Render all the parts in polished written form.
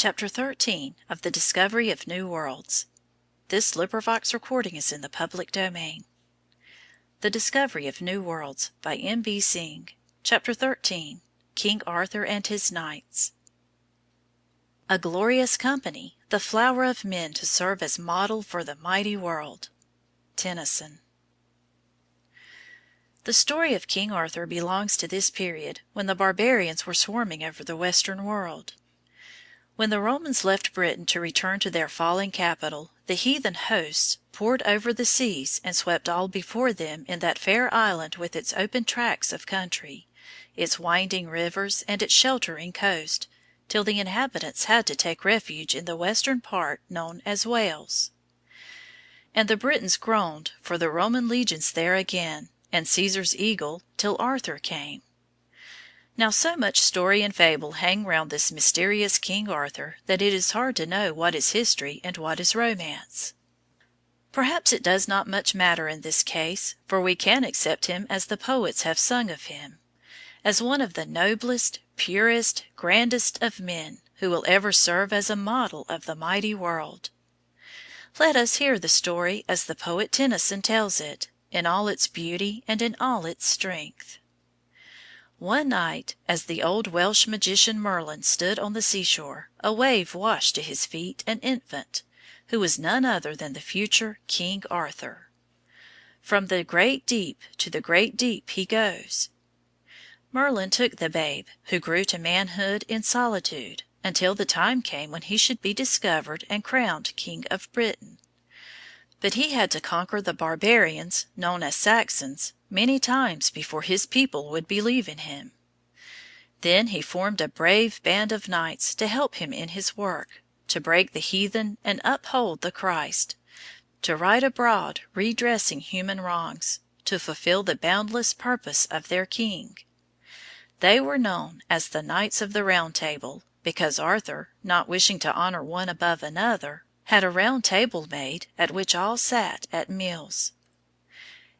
Chapter 13 of the Discovery of New Worlds. The Discovery of New Worlds by M.B. Synge. Chapter 13. King Arthur and His Knights. A glorious company, the flower of men to serve as model for the mighty world. Tennyson. The story of King Arthur belongs to this period when the barbarians were swarming over the western world. When the Romans left Britain to return to their fallen capital, the heathen hosts poured over the seas and swept all before them in that fair island with its open tracts of country, its winding rivers, and its sheltering coast, till the inhabitants had to take refuge in the western part known as Wales. And the Britons groaned for the Roman legions there again, and Caesar's eagle, till Arthur came. Now so much story and fable hang round this mysterious King Arthur that it is hard to know what is history and what is romance. Perhaps it does not much matter in this case, for we can accept him as the poets have sung of him, as one of the noblest, purest, grandest of men, who will ever serve as a model of the mighty world. Let us hear the story as the poet Tennyson tells it, in all its beauty and in all its strength. One night, as the old Welsh magician Merlin stood on the seashore, a wave washed to his feet an infant, who was none other than the future King Arthur. From the great deep to the great deep he goes. Merlin took the babe, who grew to manhood in solitude, until the time came when he should be discovered and crowned King of Britain. But he had to conquer the barbarians, known as Saxons, many times before his people would believe in him. Then he formed a brave band of knights to help him in his work, to break the heathen and uphold the Christ, to ride abroad redressing human wrongs, to fulfill the boundless purpose of their king. They were known as the Knights of the Round Table, because Arthur, not wishing to honor one above another, had a round table made at which all sat at meals.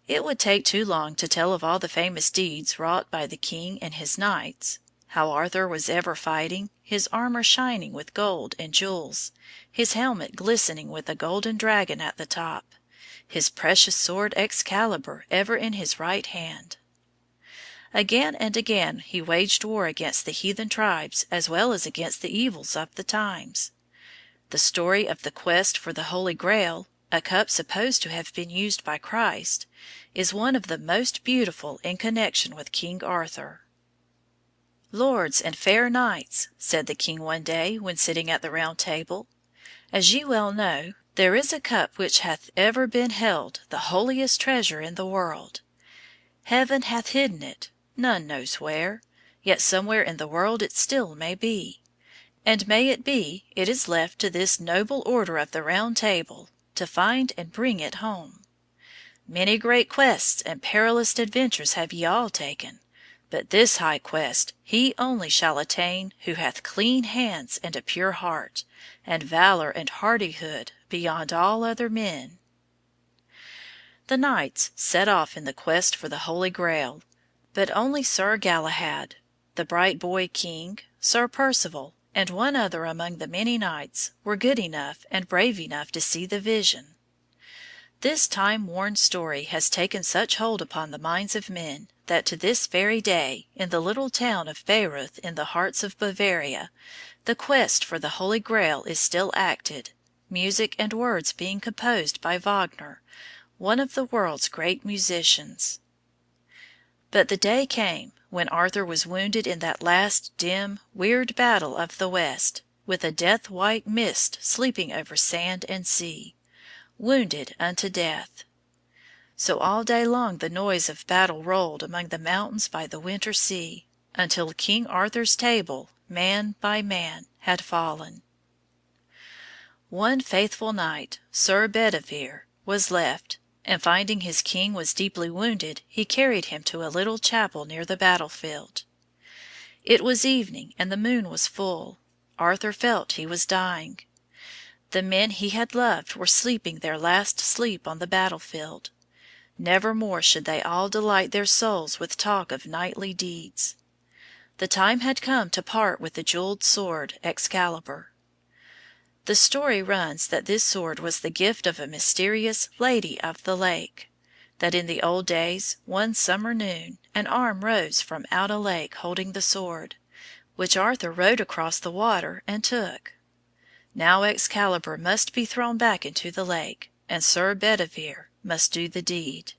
It would take too long to tell of all the famous deeds wrought by the king and his knights, how Arthur was ever fighting, his armor shining with gold and jewels, his helmet glistening with a golden dragon at the top, his precious sword Excalibur ever in his right hand. Again and again he waged war against the heathen tribes as well as against the evils of the times. The story of the quest for the Holy Grail, a cup supposed to have been used by Christ, is one of the most beautiful in connection with King Arthur. "Lords and fair knights," said the king one day when sitting at the Round Table, "as ye well know, there is a cup which hath ever been held the holiest treasure in the world. Heaven hath hidden it, none knows where, yet somewhere in the world it still may be. And may it be, it is left to this noble order of the Round Table to find and bring it home. Many great quests and perilous adventures have ye all taken, but this high quest he only shall attain who hath clean hands and a pure heart, and valor and hardihood beyond all other men." The knights set off in the quest for the Holy Grail, but only Sir Galahad, the bright boy king, Sir Percival, and one other among the many knights were good enough and brave enough to see the vision. This time-worn story has taken such hold upon the minds of men that to this very day, in the little town of Bayreuth in the heart of Bavaria, the quest for the Holy Grail is still acted, music and words being composed by Wagner, one of the world's great musicians. But the day came when Arthur was wounded in that last dim, weird battle of the West, with a death-white mist sleeping over sand and sea, wounded unto death. So all day long the noise of battle rolled among the mountains by the winter sea, until King Arthur's table, man by man, had fallen. One faithful knight, Sir Bedivere, was left, and finding his king was deeply wounded, he carried him to a little chapel near the battlefield. It was evening, and the moon was full. Arthur felt he was dying. The men he had loved were sleeping their last sleep on the battlefield. Never more should they all delight their souls with talk of knightly deeds. The time had come to part with the jewelled sword Excalibur. The story runs that this sword was the gift of a mysterious Lady of the Lake; that in the old days, one summer noon, an arm rose from out a lake holding the sword, which Arthur rowed across the water and took. Now Excalibur must be thrown back into the lake, and Sir Bedivere must do the deed.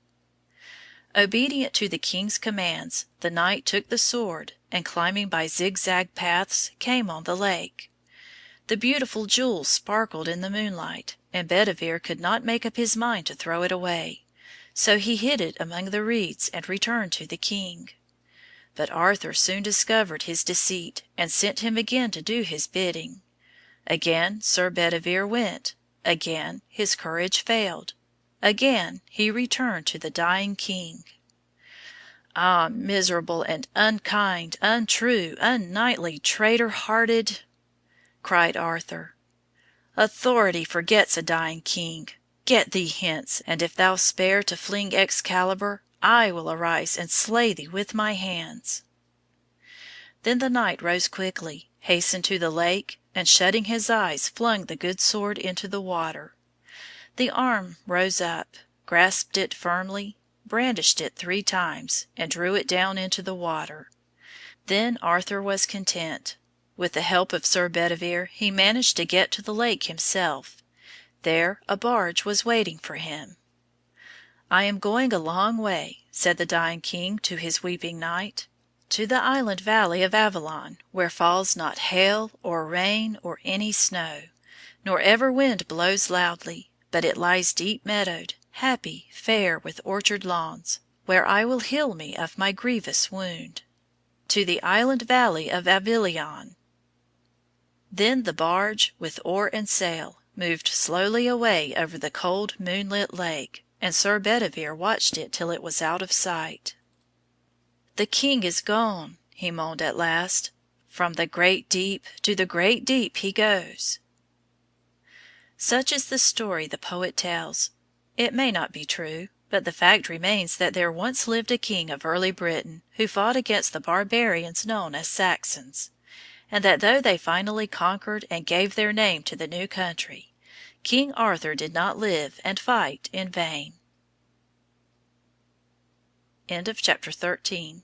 Obedient to the king's commands, the knight took the sword, and climbing by zigzag paths came on the lake. The beautiful jewel sparkled in the moonlight, and Bedivere could not make up his mind to throw it away, so he hid it among the reeds and returned to the king. But Arthur soon discovered his deceit, and sent him again to do his bidding. Again Sir Bedivere went, again his courage failed, again he returned to the dying king. "Ah, miserable and unkind, untrue, unknightly, traitor-hearted!" cried Arthur. "Authority forgets a dying king. Get thee hence, and if thou spare to fling Excalibur, I will arise and slay thee with my hands." Then the knight rose quickly, hastened to the lake, and shutting his eyes flung the good sword into the water. The arm rose up, grasped it firmly, brandished it 3 times, and drew it down into the water. Then Arthur was content. With the help of Sir Bedivere he managed to get to the lake himself. There a barge was waiting for him. "I am going a long way," said the dying king to his weeping knight, "to the island valley of Avallon, where falls not hail or rain or any snow, nor ever wind blows loudly, but it lies deep meadowed, happy, fair, with orchard lawns, where I will heal me of my grievous wound. To the island valley of Avilion." Then the barge, with oar and sail, moved slowly away over the cold moonlit lake, and Sir Bedivere watched it till it was out of sight. "The king is gone," he moaned at last. "From the great deep to the great deep he goes." Such is the story the poet tells. It may not be true, but the fact remains that there once lived a king of early Britain who fought against the barbarians known as Saxons, and that though they finally conquered and gave their name to the new country, King Arthur did not live and fight in vain. Chapter 14.